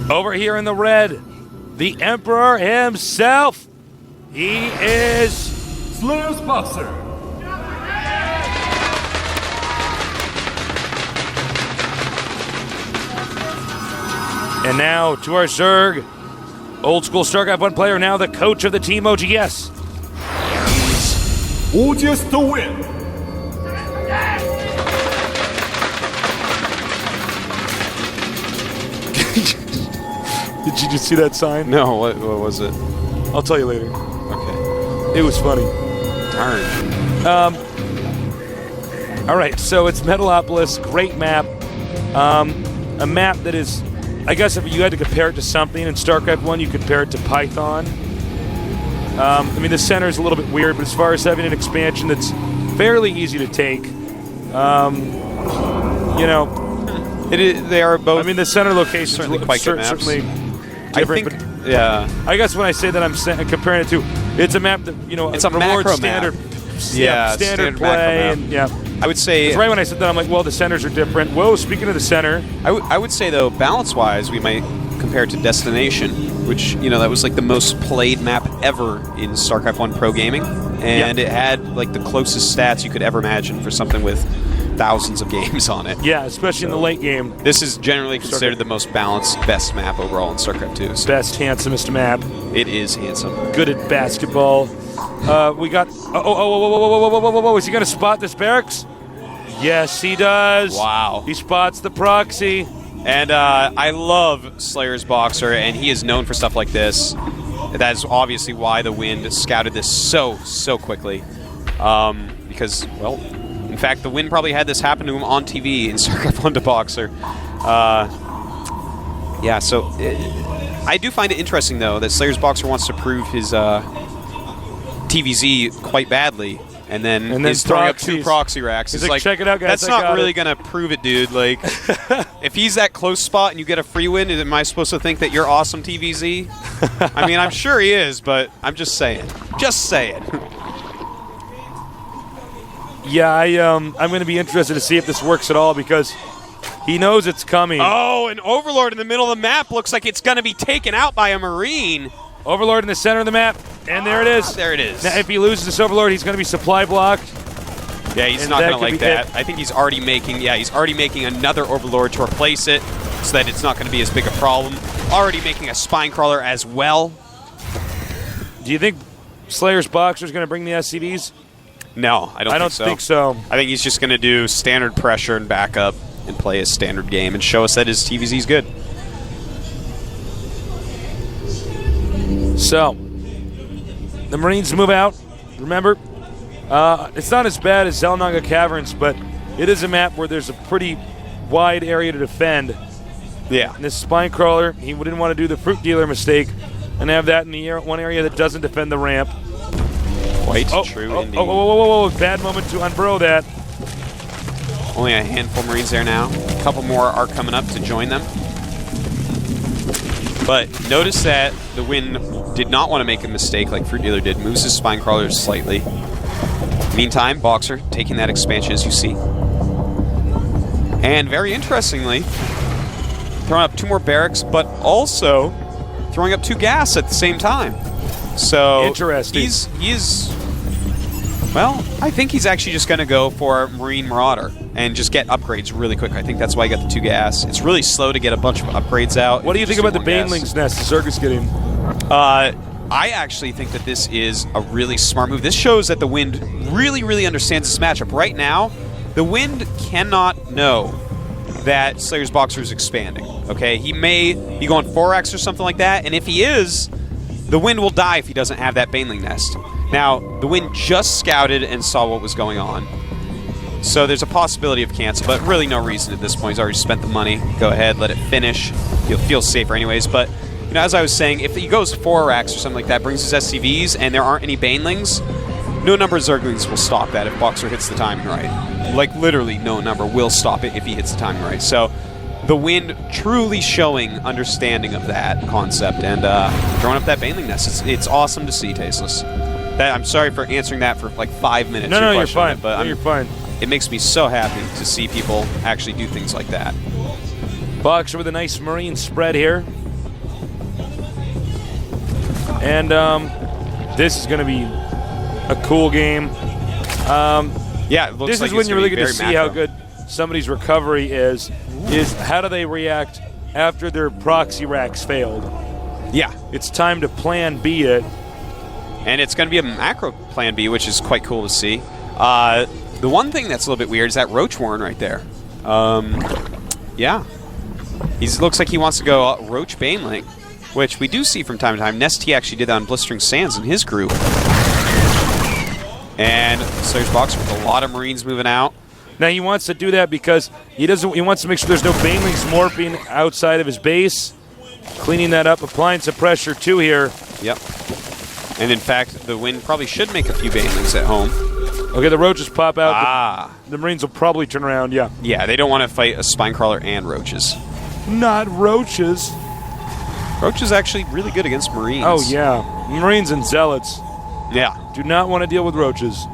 Over here in the red, the Emperor himself. He is Slayer's Boxer. And now to our Zerg, old school StarCraft 1 player, now the coach of the team OGS. OGS TheWind. Did you just see that sign? No, what was it? I'll tell you later. Okay. It was funny. Darn. All right, so it's Metalopolis, great map. A map that is, I guess if you had to compare it to something in StarCraft 1, you compare it to Python. I mean, the center is a little bit weird, but as far as having an expansion that's fairly easy to take, you know, They are both. I mean, the center location certainly quite good maps. certainly I different. think, but yeah. I guess when I say that, I'm comparing it to, it's a map that, you know, It's a rewards macro standard, map. standard play, macro map. and yeah. I would say. It's right when I said that, I'm like, well, the centers are different. Whoa, speaking of the center, I would say though, balance-wise, we might compare it to Destination, which that was like the most played map ever in StarCraft 1 Pro gaming, and it had like the closest stats you could ever imagine for something with thousands of games on it. yeah, especially in the late game. This is generally considered the most balanced, best map overall in StarCraft 2. So Best, handsomest map. it is handsome. Good at basketball. We got. Whoa! Is he going to spot this barracks? Yes, he does. Wow. He spots the proxy. And I love Slayer's Boxer, and he is known for stuff like this. That is obviously why TheWind scouted this so quickly. Because, well, in fact, TheWind probably had this happen to him on TV in StarCraft 1 to Boxer. Yeah, so I do find it interesting, though, that Slayer's Boxer wants to prove his TVZ quite badly. And then he's throwing up 2 proxy racks. He's like, check it out, guys. That's not really going to prove it, dude. Like, if he's that close spot and you get a free win, am I supposed to think that you're awesome, TVZ? I mean, I'm sure he is, but I'm just saying. Just saying. Yeah, I'm going to be interested to see if this works at all because he knows it's coming. Oh, an Overlord in the middle of the map looks like it's going to be taken out by a Marine. Overlord in the center of the map, and there it is. There it is. Now, if he loses this Overlord, he's going to be supply blocked. Yeah, he's not going to like that. I think he's already making another Overlord to replace it so that it's not going to be as big a problem. Already making a Spine Crawler as well. Do you think Slayer's Boxer is going to bring the SCVs? No, I don't think so. I think he's just going to do standard pressure and backup and play his standard game and show us that his TVZ is good. So, the Marines move out. Remember, it's not as bad as Zelnaga Caverns, but it is a map where there's a pretty wide area to defend. Yeah. And this Spine Crawler, he didn't want to do the Fruit Dealer mistake and have that in the one area that doesn't defend the ramp. Quite true indeed. Whoa. Bad moment to unburrow that. Only a handful of Marines there now. A couple more are coming up to join them. But notice that TheWind did not want to make a mistake like Fruit Dealer did. Moves his Spine Crawlers slightly. Meantime, Boxer taking that expansion as you see. And very interestingly, throwing up 2 more barracks, but also throwing up 2 gas at the same time. So interesting. Well, I think he's actually just going to go for Marine Marauder and just get upgrades really quick. I think that's why he got the 2 gas. It's really slow to get a bunch of upgrades out. What do you think about the Baneling's Nest the Circus getting? I actually think that this is a really smart move. This shows that TheWind really understands this matchup. Right now, TheWind cannot know that Slayer's Boxer is expanding. Okay, he may be going 4x or something like that, and if he is, TheWind will die if he doesn't have that Baneling Nest. Now, TheWind just scouted and saw what was going on. So there's a possibility of cancel, but really no reason at this point. He's already spent the money. Go ahead, let it finish. You'll feel safer anyways. But as I was saying, if he goes 4 racks or something like that, brings his SCVs, and there aren't any Banelings, no number of Zerglings will stop that if Boxer hits the timing right. Like, literally no number will stop it if he hits the timing right. So TheWind truly showing understanding of that concept and throwing up that Baneling Nest. It's awesome to see, Tasteless. I'm sorry for answering that for like 5 minutes. No, you're fine. But you're fine. It makes me so happy to see people actually do things like that. Boxer with a nice Marine spread here. And this is going to be a cool game. Yeah, it looks This like is when it's you gonna really be get to very see how macro. good somebody's recovery is how do they react after their proxy racks failed. Yeah, It's time to plan B it. and it's going to be a macro plan B, which is quite cool to see. The one thing that's a little bit weird is that Roach Warren right there. Yeah. He looks like he wants to go Roach Baneling, which we do see from time to time. Nesty actually did that on Blistering Sands in his group. And Slayer's Box with a lot of Marines moving out. Now he wants to do that because he wants to make sure there's no banelings morphing outside of his base. Cleaning that up, applying some pressure too here. Yep. And in fact, the Wind probably should make a few Banelings at home. Okay, the roaches pop out. Ah. The Marines will probably turn around, yeah. Yeah, they don't want to fight a Spinecrawler and Roaches. Not roaches. Roach is actually really good against Marines. Oh, yeah. Marines and Zealots Yeah. do not want to deal with roaches.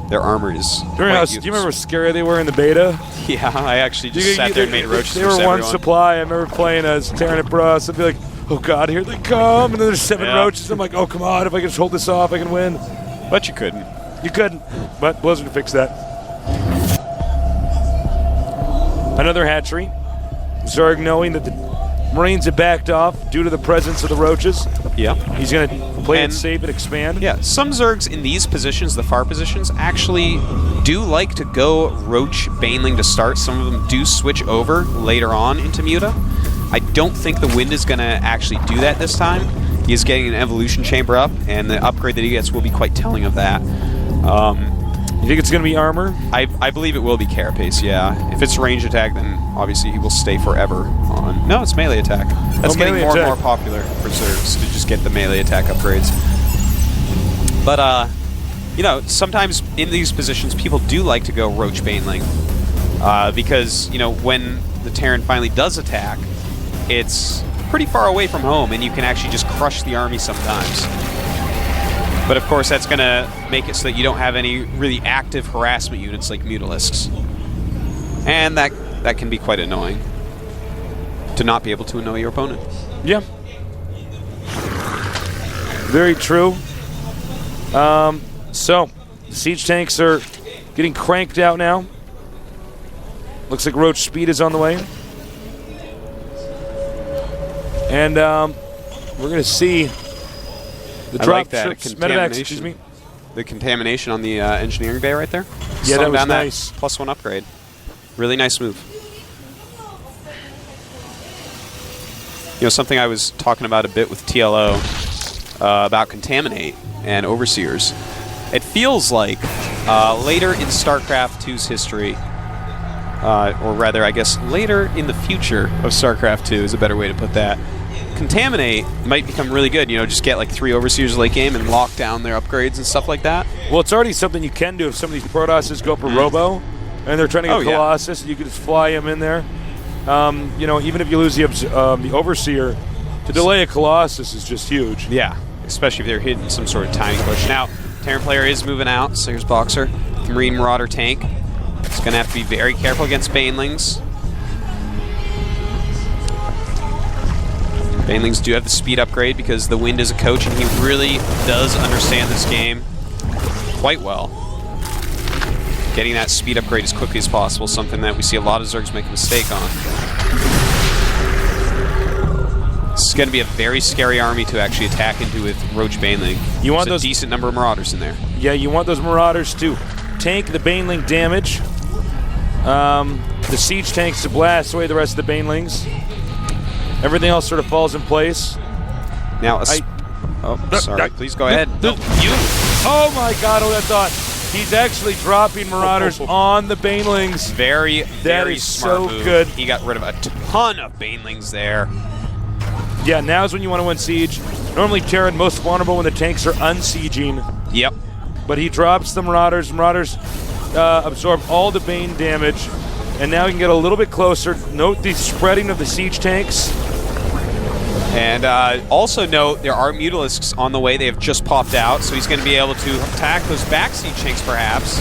Their armor is Do you quite remember how scary they were in the beta? Yeah, I actually just sat there and made Roaches They for were one everyone. supply. I remember playing as Tyrant Bros. I'd be like, oh, God, here they come. And then there's 7 Yeah. roaches. I'm like, oh, come on. If I can just hold this off, I can win. But you couldn't. You couldn't, but Blizzard fixed that. Another hatchery. Zerg knowing that the Marines have backed off due to the presence of the roaches. Yeah. He's going to play And- it safe and expand. Yeah, some Zergs in these positions, the far positions, actually do like to go Roach Baneling to start. Some of them do switch over later on into Muta. I don't think the Wind is going to actually do that this time. He is getting an Evolution Chamber up, and the upgrade that he gets will be quite telling of that. You think it's going to be armor? I believe it will be Carapace, yeah. If it's range attack, then obviously he will stay forever on. No, it's melee attack. That's getting melee more attack. and more popular for Zergs to just get the melee attack upgrades. But, you know, sometimes in these positions, people do like to go Roach Baneling. Because, you know, when the Terran finally does attack, it's pretty far away from home, and you can actually just crush the army sometimes. But of course, that's going to make it so that you don't have any really active harassment units like Mutalisks. And that can be quite annoying, to not be able to annoy your opponent. Yeah. Very true. So, the siege tanks are getting cranked out now. Looks like Roach Speed is on the way. And we're going to see the I drop like that trips, medevacs, excuse me. The contamination on the engineering bay right there. Yeah, Slowing that was down nice. That +1 upgrade. Really nice move. You know, something I was talking about a bit with TLO about Contaminate and Overseers. It feels like later in StarCraft 2's history, or rather, I guess, later in the future of StarCraft 2 is a better way to put that. Contaminate might become really good. You know, just get like 3 Overseers late game and lock down their upgrades and stuff like that. Well, it's already something you can do if some of these Protosses go for Robo, and they're trying to get Oh, yeah. Colossus, and you can just fly him in there. You know, even if you lose the Overseer, to delay a Colossus is just huge. Yeah, especially if they're hitting some sort of timing push. Now, Terran player is moving out, so here's Boxer. The Marine Marauder tank. It's going to have to be very careful against Banelings. Banelings do have the speed upgrade because the Wind is a coach, and he really does understand this game quite well. Getting that speed upgrade as quickly as possible, something that we see a lot of Zergs make a mistake on. This is going to be a very scary army to actually attack into with Roach Baneling. You want There's those a decent number of Marauders in there. Yeah, you want those Marauders to tank the Baneling damage. The siege tanks to blast away the rest of the Banelings. Everything else sort of falls in place. Now, sorry. Please go ahead. No, you. Oh my God! Oh, that thought. He's actually dropping Marauders on the Banelings. Very, very is smart so move. good. He got rid of a ton of Banelings there. Yeah, now's when you want to win siege. Normally, Terran most vulnerable when the tanks are unsieging. Yep. But he drops the Marauders. Marauders absorb all the Bane damage. And now he can get a little bit closer. Note the spreading of the siege tanks. And also note, there are Mutalisks on the way. They have just popped out, so he's going to be able to attack those back siege tanks, perhaps.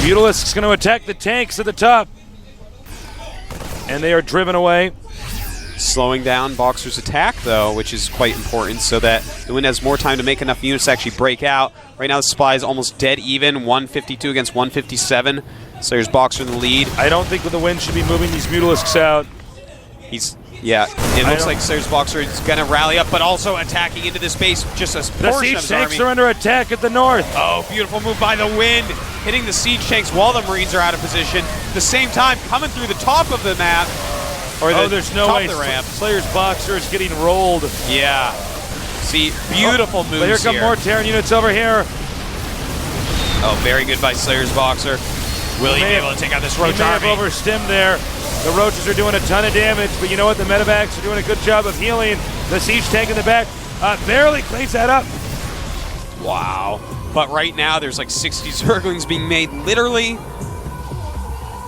Mutalisk's going to attack the tanks at the top. And they are driven away. Slowing down Boxer's attack, though, which is quite important so that the Wind has more time to make enough units to actually break out. Right now, the supply is almost dead even, 152 against 157. So there's Boxer in the lead. I don't think the Wind should be moving these Mutalisks out. Yeah, it looks like Slayer's Boxer is going to rally up, but also attacking into this base, just a The portion of siege his army. tanks are under attack at the north. Oh, beautiful move by the Wind, hitting the siege tanks while the Marines are out of position. At the same time, coming through the top of the map, or There's no top way. of the ramp. Slayer's Boxer is getting rolled. Yeah. See, beautiful moves But here come more Terran units over here. Oh, very good by Slayer's Boxer. Will he be able to take out this Roach He may army? have overstimmed there. The Roaches are doing a ton of damage, but you know what? The medevacs are doing a good job of healing. The siege tank in the back barely cleans that up. Wow. But right now, there's like 60 Zerglings being made, literally.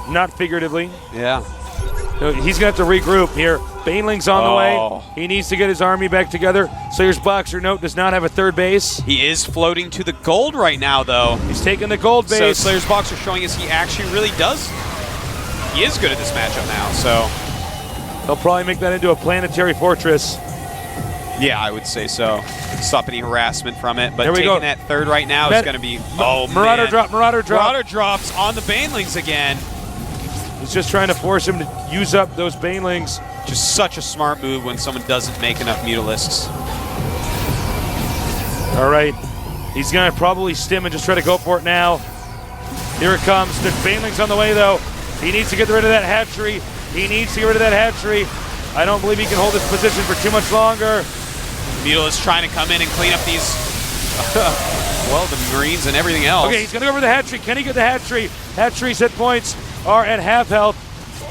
Not figuratively. Yeah. No, he's going to have to regroup here. Baneling's on the way. He needs to get his army back together. Slayer's Boxer, note, does not have a third base. He is floating to the gold right now, though. He's taking the gold So base. Slayer's Boxer showing us he actually really does. He is good at this matchup now, so. He'll probably make that into a planetary fortress. Yeah, I would say so. Stop any harassment from it. But There we taking go. that third right now is going to be. Marauder man. drop, Marauder drop. Marauder drops on the Banelings again. He's just trying to force him to use up those Banelings. Just such a smart move when someone doesn't make enough Mutalisks. All right. He's going to probably stim and just try to go for it now. Here it comes. The Baneling's on the way, though. He needs to get rid of that hatchery. He needs to get rid of that hatchery. I don't believe he can hold this position for too much longer. Mutalisks trying to come in and clean up these, well, the Marines and everything else. Okay, he's going to go for the hatchery. Can he get the hatchery? Hatchery's hit points are at half health.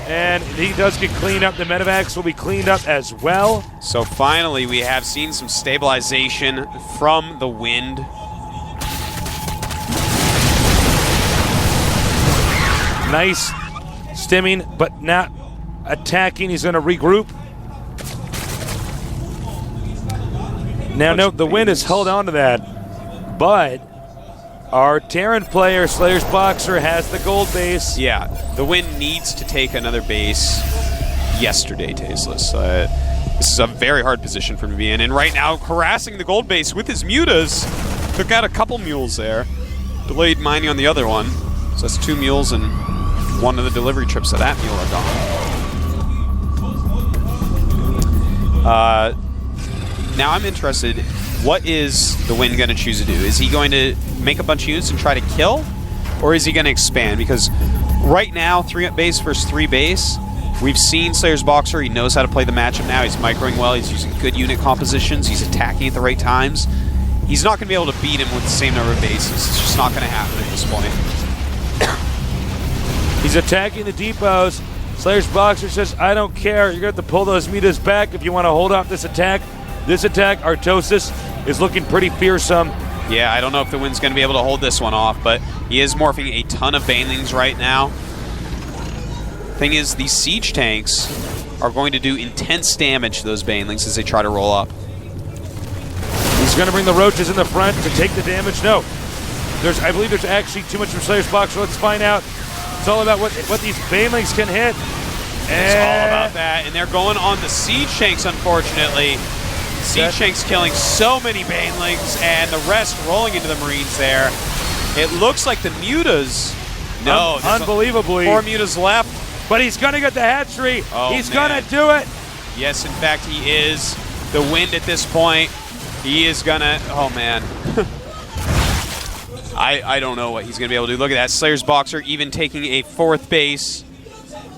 And he does get cleaned up. The medevacs will be cleaned up as well. So finally, we have seen some stabilization from the Wind. Nice stimming, but not attacking. He's going to regroup. Now, note, the Wind has held on to that, but our Terran player, Slayer's Boxer, has the gold base. Yeah, the Wind needs to take another base yesterday, Tasteless. This is a very hard position for him to be in, and right now, harassing the gold base with his mutas. Took out a couple mules there. Delayed mining on the other one. So that's 2 mules and one of the delivery trips of that mule are gone. Now I'm interested, what is the Wind going to choose to do? Is he going to make a bunch of units and try to kill? Or is he going to expand? Because right now, 3 base versus 3 base, we've seen Slayer's Boxer. He knows how to play the matchup now. He's microing well. He's using good unit compositions. He's attacking at the right times. He's not going to be able to beat him with the same number of bases. It's just not going to happen at this point. He's attacking the depots. Slayer's Boxer says, I don't care. You're going to have to pull those mutas back if you want to hold off this attack. This attack, Artosis, is looking pretty fearsome. Yeah, I don't know if the Wind's going to be able to hold this one off, but he is morphing a ton of Banelings right now. Thing is, these siege tanks are going to do intense damage to those Banelings as they try to roll up. He's going to bring the Roaches in the front to take the damage. No, I believe there's actually too much from Slayer's Boxer. Let's find out. It's all about what these Banelings can hit. It's all about that, and they're going on the siege tanks, unfortunately. Siege tanks killing so many Banelings, and the rest rolling into the Marines there. It looks like the mutas. No, unbelievably. 4 mutas left. But he's going to get the hatchery. Oh, he's going to do it. Yes, in fact, he is. The Wind at this point, he is going to. Oh, man. I don't know what he's going to be able to do. Look at that. Slayer's Boxer even taking a 4th base.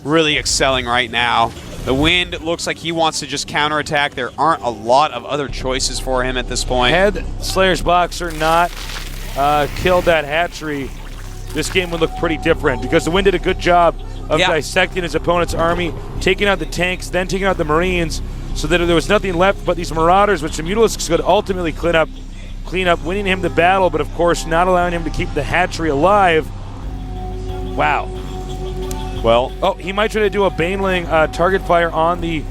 Really excelling right now. The Wind looks like he wants to just counterattack. There aren't a lot of other choices for him at this point. Had Slayer's Boxer not killed that hatchery, this game would look pretty different because the Wind did a good job of dissecting his opponent's army, taking out the tanks, then taking out the Marines, so that there was nothing left but these Marauders, which the Mutalisks could ultimately clean up, winning him the battle, but of course not allowing him to keep the hatchery alive. Wow. Well, he might try to do a Baneling target fire on the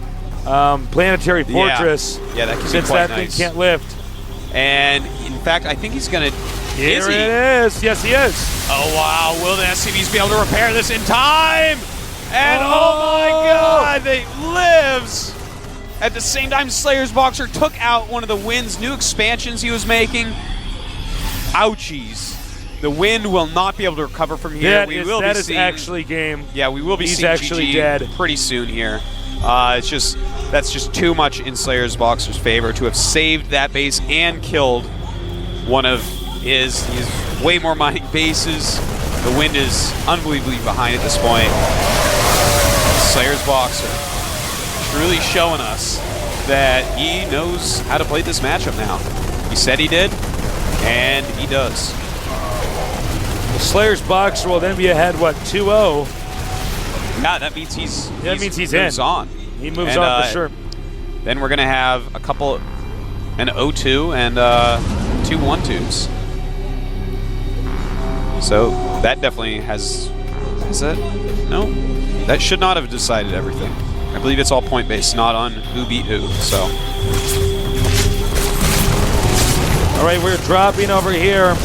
planetary fortress. Yeah, that could since be quite that nice. thing can't lift. And in fact, I think he's going to. Here it is. Yes, he is. Oh wow! Will the SCVs be able to repair this in time? And oh my God, they lives. At the same time, Slayer's Boxer took out one of the Wind's new expansions he was making. Ouchies. The Wind will not be able to recover from here. That is actually game. Yeah, we will be He's seeing actually GG dead. pretty soon here. That's just too much in Slayer's Boxer's favor to have saved that base and killed one of his way more mining bases. The Wind is unbelievably behind at this point. Slayer's Boxer truly showing us that he knows how to play this matchup now. He said he did, and he does. The Slayer's Boxer will then be ahead, what, 2-0? Yeah, that means he's moves on. He moves on for sure. Then we're going to have an 0-2 and 2 1-2s. So that definitely has that? No? That should not have decided everything. I believe it's all point-based, not on who beat who, so. All right, we're dropping over here.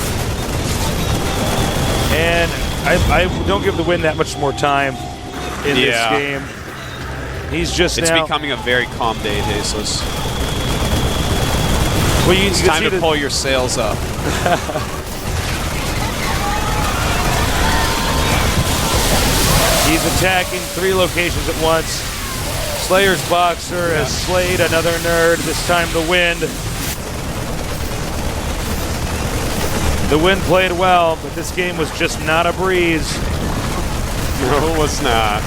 And I don't give the Wind that much more time in this game. He's just It's becoming a very calm day, Tasteless. Well, it's time to pull your sails up. He's attacking 3 locations at once. Slayer's Boxer has slayed another nerd, this time the Wind. The Wind played well, but this game was just not a breeze. No, it was not.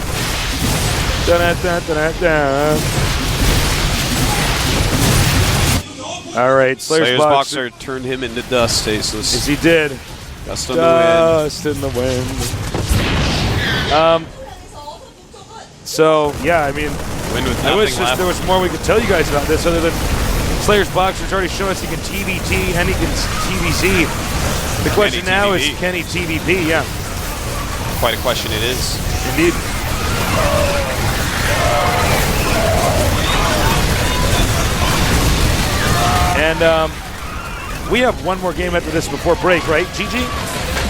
All right, Slayer's Boxer turned him into dust, Tasteless. Yes, he did. Dust on the wind. Dust in the wind. So, yeah, I mean, I wish there was more we could tell you guys about this other than Slayer's Boxer's already shown us he can TVT and he can TVC. The question now is, can he TVP? Yeah. Quite a question it is. Indeed. And we have one more game after this before break, right, GG?